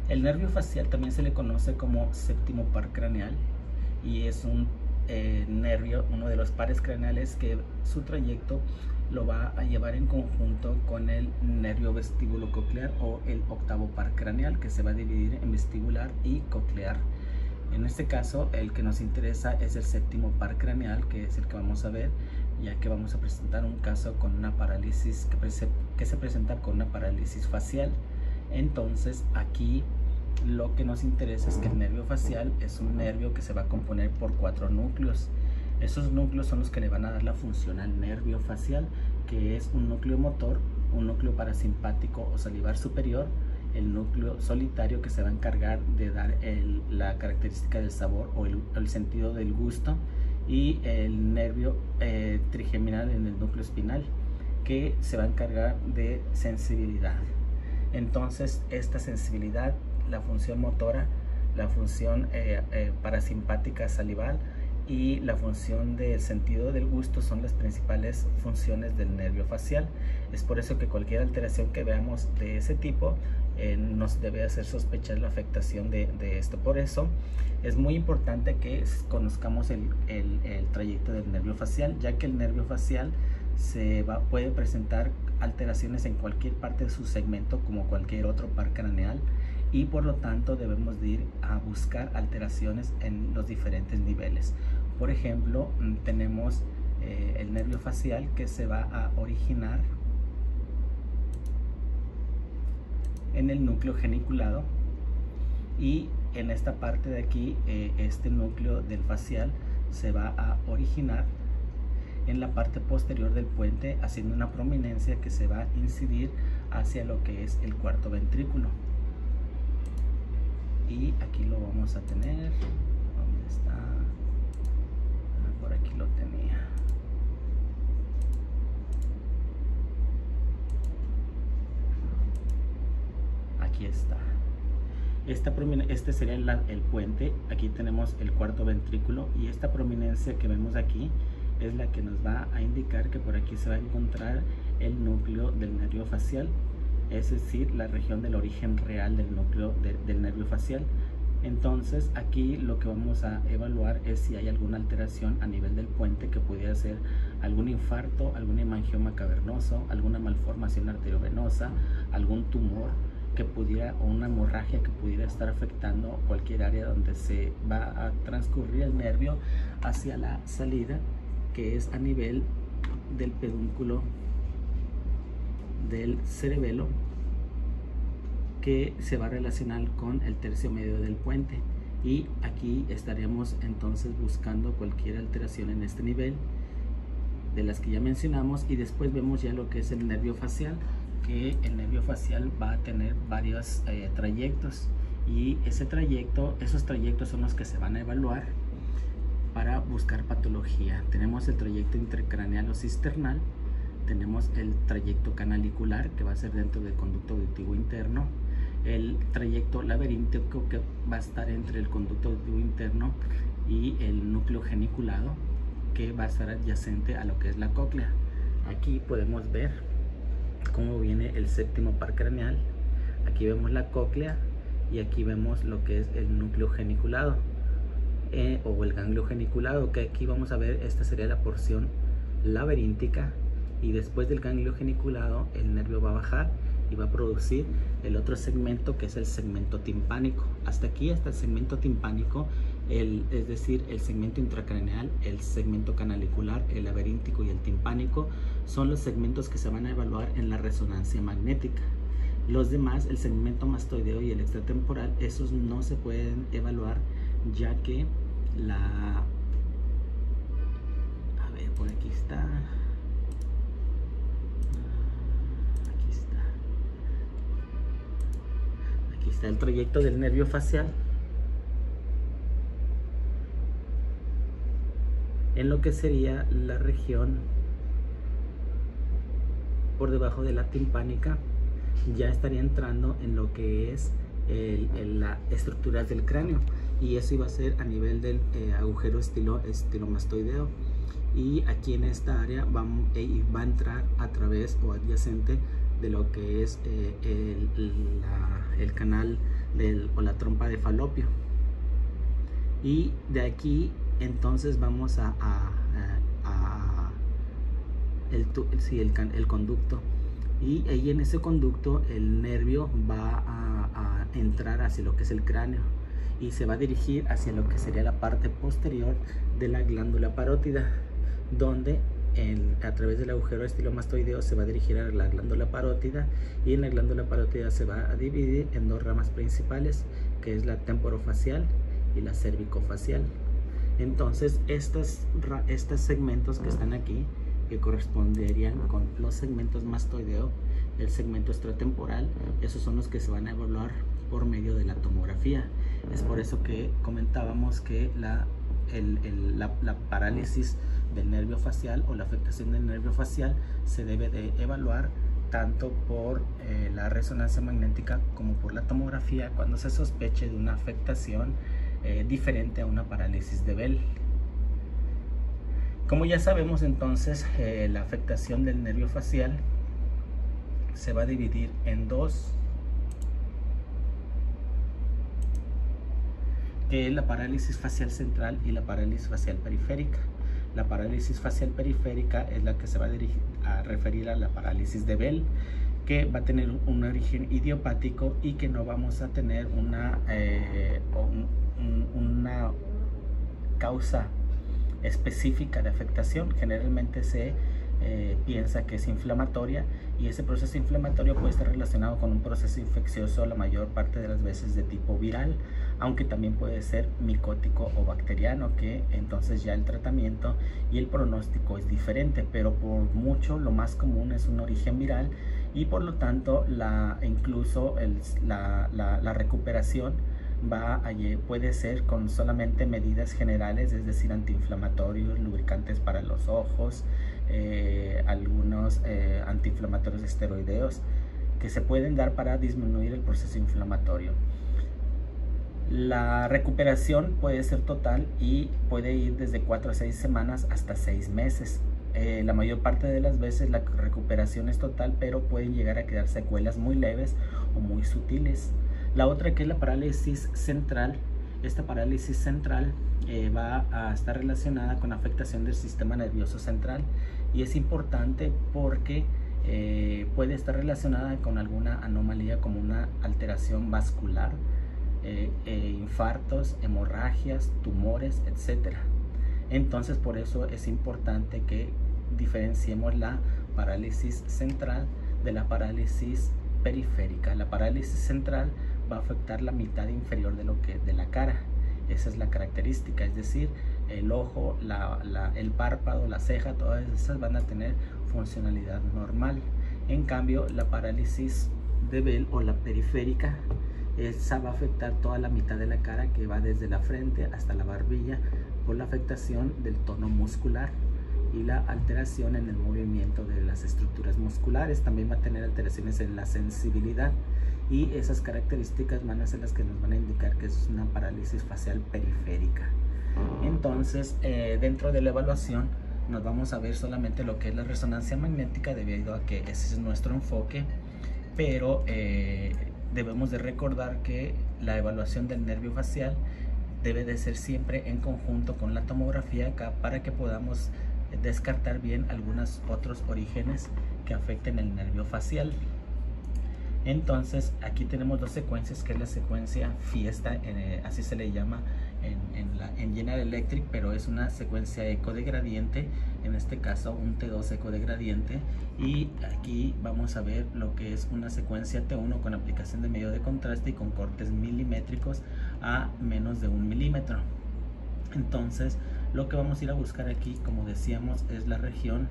El nervio facial también se le conoce como séptimo par craneal y es un nervio, uno de los pares craneales que su trayecto lo va a llevar en conjunto con el nervio vestíbulo-coclear o el octavo par craneal, que se va a dividir en vestibular y coclear. En este caso, el que nos interesa es el séptimo par craneal, que es el que vamos a ver, ya que vamos a presentar un caso con una parálisis que se presenta con una parálisis facial. Entonces, aquí lo que nos interesa es que el nervio facial es un nervio que se va a componer por 4 núcleos. Esos núcleos son los que le van a dar la función al nervio facial, que es un núcleo motor, un núcleo parasimpático o salivar superior, el núcleo solitario que se va a encargar de dar la característica del sabor o el sentido del gusto, y el nervio trigeminal en el núcleo espinal, que se va a encargar de sensibilidad. Entonces, esta sensibilidad, la función motora, la función parasimpática salival y la función del sentido del gusto son las principales funciones del nervio facial. Es por eso que cualquier alteración que veamos de ese tipo nos debe hacer sospechar la afectación de esto. Por eso es muy importante que conozcamos el trayecto del nervio facial, ya que el nervio facial puede presentar alteraciones en cualquier parte de su segmento como cualquier otro par craneal, y por lo tanto debemos de ir a buscar alteraciones en los diferentes niveles. Por ejemplo, tenemos el nervio facial que se va a originar en el núcleo geniculado, y en esta parte de aquí este núcleo del facial se va a originar en la parte posterior del puente, haciendo una prominencia que se va a incidir hacia lo que es el cuarto ventrículo. Y aquí lo vamos a tener. ¿Dónde está? Por aquí lo tenía. Aquí está. Este sería el puente. Aquí tenemos el cuarto ventrículo, y esta prominencia que vemos aquí es la que nos va a indicar que por aquí se va a encontrar el núcleo del nervio facial, es decir, la región del origen real del núcleo del nervio facial. Entonces aquí lo que vamos a evaluar es si hay alguna alteración a nivel del puente, que pudiera ser algún infarto, algún hemangioma cavernoso, alguna malformación arteriovenosa, algún tumor que pudiera, o una hemorragia que pudiera estar afectando cualquier área donde se va a transcurrir el nervio hacia la salida, que es a nivel del pedúnculo del cerebelo, que se va a relacionar con el tercio medio del puente. Y aquí estaríamos entonces buscando cualquier alteración en este nivel de las que ya mencionamos. Y después vemos ya lo que es el nervio facial, que el nervio facial va a tener varios trayectos, y esos trayectos son los que se van a evaluar para buscar patología. Tenemos el trayecto intercraneal o cisternal, tenemos el trayecto canalicular, que va a ser dentro del conducto auditivo interno, el trayecto laberíntico, que va a estar entre el conducto auditivo interno y el núcleo geniculado, que va a estar adyacente a lo que es la cóclea. Aquí podemos ver cómo viene el séptimo par craneal. Aquí vemos la cóclea y aquí vemos lo que es el núcleo geniculado o el ganglio geniculado, que aquí vamos a ver, esta sería la porción laberíntica, y después del ganglio geniculado el nervio va a bajar y va a producir el otro segmento, que es el segmento timpánico. Hasta aquí, hasta el segmento timpánico, es decir, el segmento intracraneal, el segmento canalicular, el laberíntico y el timpánico, son los segmentos que se van a evaluar en la resonancia magnética. Los demás, el segmento mastoideo y el extratemporal, esos no se pueden evaluar, ya que a ver, por aquí está. Aquí está el trayecto del nervio facial en lo que sería la región por debajo de la timpánica. Ya estaría entrando en lo que es las estructuras del cráneo, y eso iba a ser a nivel del agujero estilomastoideo, y aquí en esta área va a entrar a través o adyacente de lo que es el canal o la trompa de Falopio. Y de aquí entonces vamos el conducto, y ahí en ese conducto el nervio va a entrar hacia lo que es el cráneo y se va a dirigir hacia lo que sería la parte posterior de la glándula parótida, donde a través del agujero estilomastoideo se va a dirigir a la glándula parótida, y en la glándula parótida se va a dividir en dos ramas principales, que es la temporofacial y la cervicofacial. Entonces estos segmentos que están aquí, que corresponderían con los segmentos mastoideo, el segmento estratemporal, esos son los que se van a evaluar por medio de la tomografía. Es por eso que comentábamos que la parálisis del nervio facial o la afectación del nervio facial se debe de evaluar tanto por la resonancia magnética como por la tomografía cuando se sospeche de una afectación diferente a una parálisis de Bell. Como ya sabemos, entonces la afectación del nervio facial se va a dividir en dos, que es la parálisis facial central y la parálisis facial periférica. La parálisis facial periférica es la que se va a referir a la parálisis de Bell, que va a tener un origen idiopático y que no vamos a tener una causa específica de afectación. Generalmente se piensa que es inflamatoria, y ese proceso inflamatorio puede estar relacionado con un proceso infeccioso la mayor parte de las veces de tipo viral, aunque también puede ser micótico o bacteriano, que entonces ya el tratamiento y el pronóstico es diferente, pero por mucho lo más común es un origen viral, y por lo tanto incluso la recuperación puede ser con solamente medidas generales, es decir, antiinflamatorios, lubricantes para los ojos, algunos antiinflamatorios esteroideos que se pueden dar para disminuir el proceso inflamatorio. La recuperación puede ser total y puede ir desde 4 a 6 semanas hasta 6 meses. La mayor parte de las veces la recuperación es total, pero pueden llegar a quedar secuelas muy leves o muy sutiles. La otra, que es la parálisis central, esta parálisis central va a estar relacionada con afectación del sistema nervioso central, y es importante porque puede estar relacionada con alguna anomalía como una alteración vascular, infartos, hemorragias, tumores, etc. Entonces por eso es importante que diferenciemos la parálisis central de la parálisis periférica. La parálisis central va a afectar la mitad inferior de la cara. Esa es la característica, es decir, el ojo, el párpado, la ceja, todas esas van a tener funcionalidad normal. En cambio, la parálisis de Bell o la periférica, esa va a afectar toda la mitad de la cara, que va desde la frente hasta la barbilla, por la afectación del tono muscular y la alteración en el movimiento de las estructuras musculares. También va a tener alteraciones en la sensibilidad, y esas características van a ser las que nos van a indicar que es una parálisis facial periférica. Entonces, dentro de la evaluación nos vamos a ver solamente lo que es la resonancia magnética, debido a que ese es nuestro enfoque, pero debemos de recordar que la evaluación del nervio facial debe de ser siempre en conjunto con la tomografía, para que podamos descartar bien algunos otros orígenes que afecten el nervio facial. Entonces aquí tenemos dos secuencias, que es la secuencia fiesta, así se le llama en General Electric, pero es una secuencia eco de gradiente, en este caso un T2 eco de gradiente, y aquí vamos a ver lo que es una secuencia T1 con aplicación de medio de contraste y con cortes milimétricos a menos de 1 milímetro. Entonces lo que vamos a ir a buscar aquí, como decíamos, es la región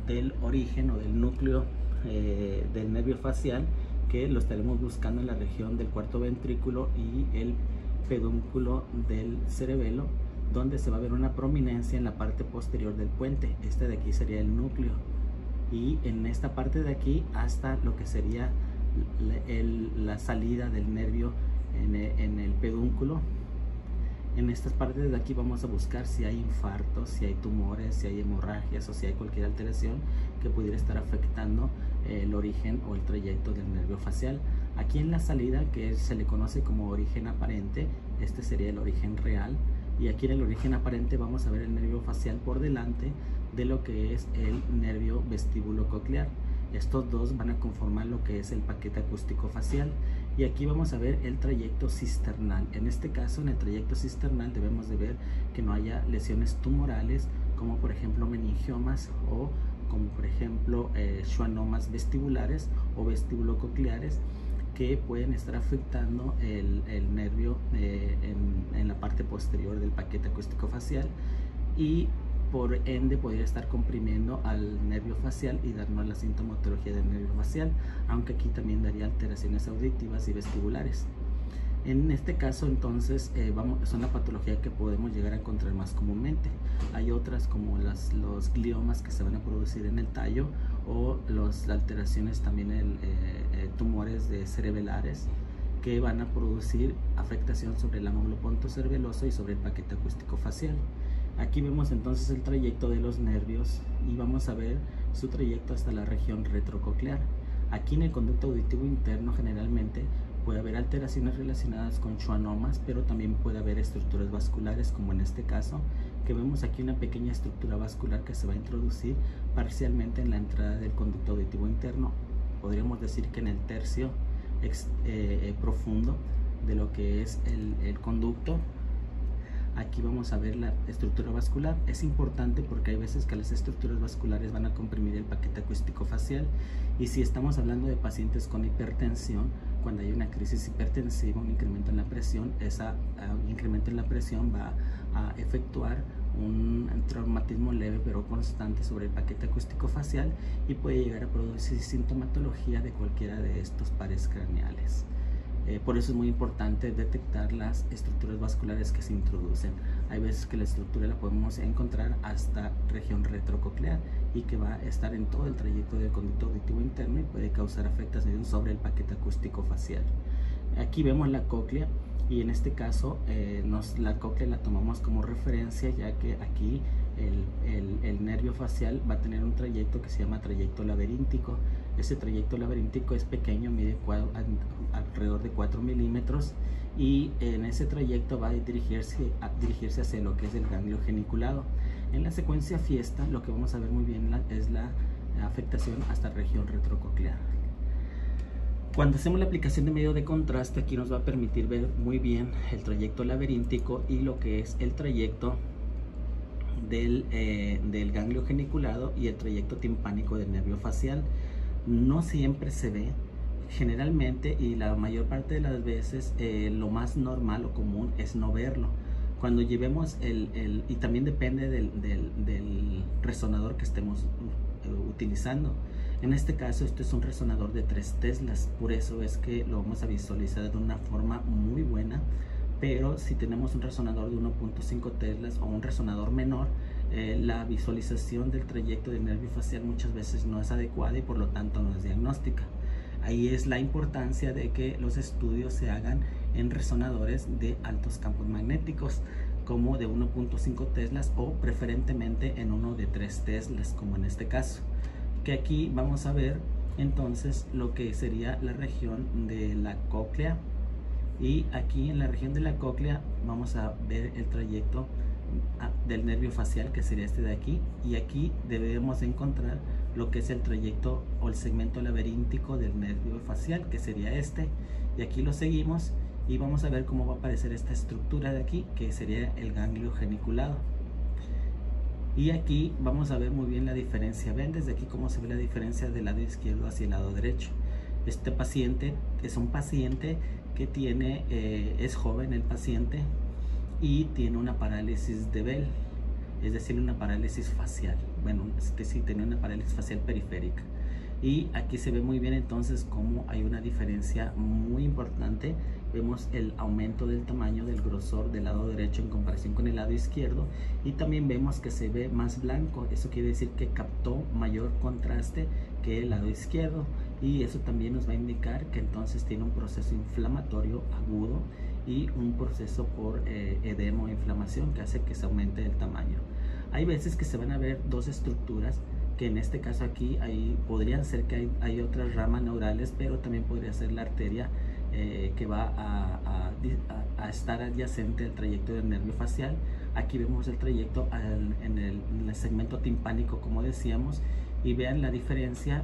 del origen o del núcleo del nervio facial, que lo estaremos buscando en la región del cuarto ventrículo y el pedúnculo del cerebelo, donde se va a ver una prominencia en la parte posterior del puente. Este de aquí sería el núcleo, y en esta parte de aquí hasta lo que sería la salida del nervio en el pedúnculo. En estas partes de aquí vamos a buscar si hay infartos, si hay tumores, si hay hemorragias o si hay cualquier alteración que pudiera estar afectando el origen o el trayecto del nervio facial. Aquí en la salida, que se le conoce como origen aparente, este sería el origen real, y aquí en el origen aparente vamos a ver el nervio facial por delante de lo que es el nervio vestíbulo coclear. Estos dos van a conformar lo que es el paquete acústico facial, y aquí vamos a ver el trayecto cisternal. En este caso, en el trayecto cisternal debemos de ver que no haya lesiones tumorales, como por ejemplo meningiomas o como por ejemplo schwannomas vestibulares o vestíbulo-cocleares, que pueden estar afectando el nervio en la parte posterior del paquete acústico facial, y por ende podría estar comprimiendo al nervio facial y darnos la sintomatología del nervio facial, aunque aquí también daría alteraciones auditivas y vestibulares. En este caso entonces es una patología que podemos llegar a encontrar más comúnmente. Hay otras como los gliomas que se van a producir en el tallo, o las alteraciones también tumores cerebelares que van a producir afectación sobre el ángulo pontocerebeloso y sobre el paquete acústico facial. Aquí vemos entonces el trayecto de los nervios y vamos a ver su trayecto hasta la región retrococlear. Aquí en el conducto auditivo interno generalmente puede haber alteraciones relacionadas con schwannomas, pero también puede haber estructuras vasculares, como en este caso, que vemos aquí una pequeña estructura vascular que se va a introducir parcialmente en la entrada del conducto auditivo interno. Podríamos decir que en el tercio profundo de lo que es el conducto. Aquí vamos a ver la estructura vascular. Es importante porque hay veces que las estructuras vasculares van a comprimir el paquete acústico facial, y si estamos hablando de pacientes con hipertensión, cuando hay una crisis hipertensiva, un incremento en la presión, ese incremento en la presión va a efectuar un traumatismo leve pero constante sobre el paquete acústico facial, y puede llegar a producir sintomatología de cualquiera de estos pares craneales. Por eso es muy importante detectar las estructuras vasculares que se introducen. Hay veces que la estructura la podemos encontrar hasta región retrococlear y que va a estar en todo el trayecto del conducto auditivo interno y puede causar afectación sobre el paquete acústico facial. Aquí vemos la cóclea, y en este caso la cóclea la tomamos como referencia, ya que aquí el nervio facial va a tener un trayecto que se llama trayecto laberíntico. Ese trayecto laberíntico es pequeño, mide alrededor de 4 milímetros, y en ese trayecto va a dirigirse hacia lo que es el ganglio geniculado. En la secuencia fiesta lo que vamos a ver muy bien es la afectación hasta región retrococlear. Cuando hacemos la aplicación de medio de contraste, aquí nos va a permitir ver muy bien el trayecto laberíntico y lo que es el trayecto del ganglio geniculado y el trayecto timpánico del nervio facial. No siempre se ve, generalmente y la mayor parte de las veces lo más normal o común es no verlo. Cuando llevemos y también depende del resonador que estemos utilizando. En este caso este es un resonador de 3 teslas, por eso es que lo vamos a visualizar de una forma muy buena. Pero si tenemos un resonador de 1.5 teslas o un resonador menor, la visualización del trayecto del nervio facial muchas veces no es adecuada y por lo tanto no es diagnóstica. Ahí es la importancia de que los estudios se hagan en resonadores de altos campos magnéticos, como de 1.5 teslas o preferentemente en uno de 3 teslas, como en este caso. Que aquí vamos a ver entonces lo que sería la región de la cóclea, y aquí en la región de la cóclea vamos a ver el trayecto del nervio facial, que sería este de aquí, y aquí debemos encontrar lo que es el trayecto o el segmento laberíntico del nervio facial, que sería este, y aquí lo seguimos y vamos a ver cómo va a aparecer esta estructura de aquí, que sería el ganglio geniculado. Y aquí vamos a ver muy bien la diferencia. Ven desde aquí cómo se ve la diferencia del lado izquierdo hacia el lado derecho. Este paciente es un paciente que tiene, es joven el paciente, y tiene una parálisis de Bell, es decir, una parálisis facial. Bueno, sí, tiene una parálisis facial periférica. Y aquí se ve muy bien entonces cómo hay una diferencia muy importante. Vemos el aumento del tamaño del grosor del lado derecho en comparación con el lado izquierdo, y también vemos que se ve más blanco. Eso quiere decir que captó mayor contraste que el lado izquierdo, y eso también nos va a indicar que entonces tiene un proceso inflamatorio agudo y un proceso por edema o inflamación que hace que se aumente el tamaño. Hay veces que se van a ver dos estructuras que en este caso aquí podrían ser que hay otras ramas neurales, pero también podría ser la arteria que va a estar adyacente al trayecto del nervio facial. Aquí vemos el trayecto en el segmento timpánico, como decíamos, y vean la diferencia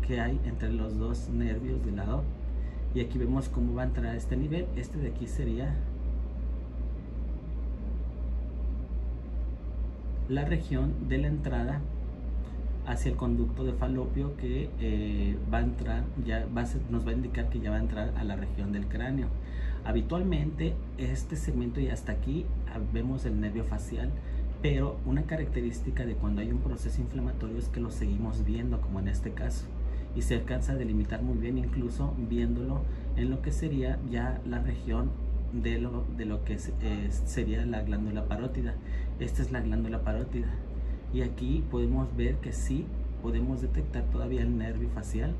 que hay entre los dos nervios de lado. Y aquí vemos cómo va a entrar a este nivel. Este de aquí sería la región de la entrada hacia el conducto de falopio, que va a entrar, nos va a indicar que ya va a entrar a la región del cráneo. Habitualmente este segmento, y hasta aquí vemos el nervio facial, pero una característica de cuando hay un proceso inflamatorio es que lo seguimos viendo, como en este caso, y se alcanza a delimitar muy bien, incluso viéndolo en lo que sería ya la región de lo que sería la glándula parótida. Esta es la glándula parótida, y aquí podemos ver que sí podemos detectar todavía el nervio facial.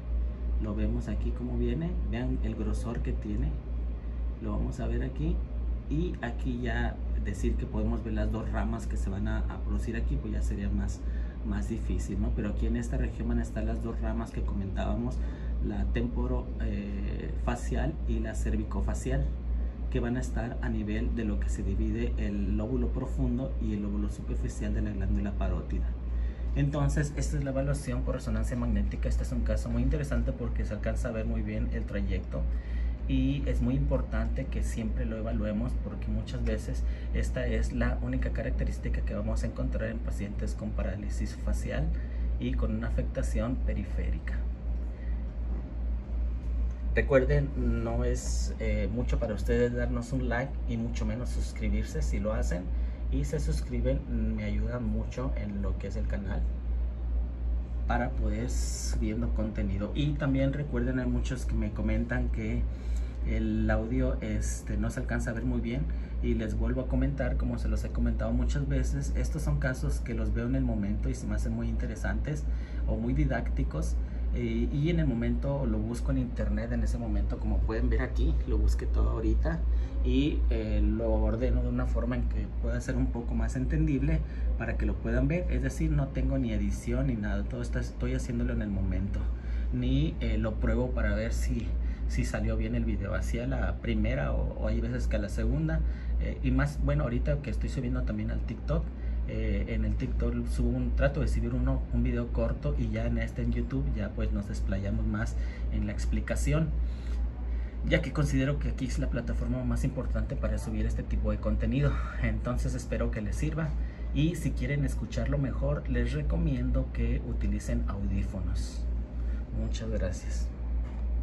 Lo vemos aquí como viene, vean el grosor que tiene, lo vamos a ver aquí. Y aquí ya decir que podemos ver las dos ramas que se van a producir aquí, pues ya sería más difícil, ¿no? Pero aquí en esta región van a estar las dos ramas que comentábamos, la temporofacial y la cervicofacial, que van a estar a nivel de lo que se divide el lóbulo profundo y el lóbulo superficial de la glándula parótida. Entonces, esta es la evaluación por resonancia magnética. Este es un caso muy interesante porque se alcanza a ver muy bien el trayecto, y es muy importante que siempre lo evaluemos, porque muchas veces esta es la única característica que vamos a encontrar en pacientes con parálisis facial y con una afectación periférica. Recuerden, no es mucho para ustedes darnos un like, y mucho menos suscribirse. Si lo hacen y se suscriben, me ayuda mucho en lo que es el canal para poder subiendo contenido. Y también recuerden, hay muchos que me comentan que el audio no se alcanza a ver muy bien, y les vuelvo a comentar, como se los he comentado muchas veces, estos son casos que los veo en el momento y se me hacen muy interesantes o muy didácticos, y en el momento lo busco en internet. En ese momento, como pueden ver aquí, lo busqué todo ahorita y lo ordeno de una forma en que pueda ser un poco más entendible para que lo puedan ver. Es decir, no tengo ni edición ni nada, todo estoy haciéndolo en el momento, ni lo pruebo para ver si salió bien el video hacia la primera o hay veces que a la segunda. Y más, bueno, ahorita que estoy subiendo también al TikTok, en el TikTok trato de subir un video corto, y ya en YouTube ya pues nos desplayamos más en la explicación, ya que considero que aquí es la plataforma más importante para subir este tipo de contenido. Entonces espero que les sirva, y si quieren escucharlo mejor, les recomiendo que utilicen audífonos. Muchas gracias.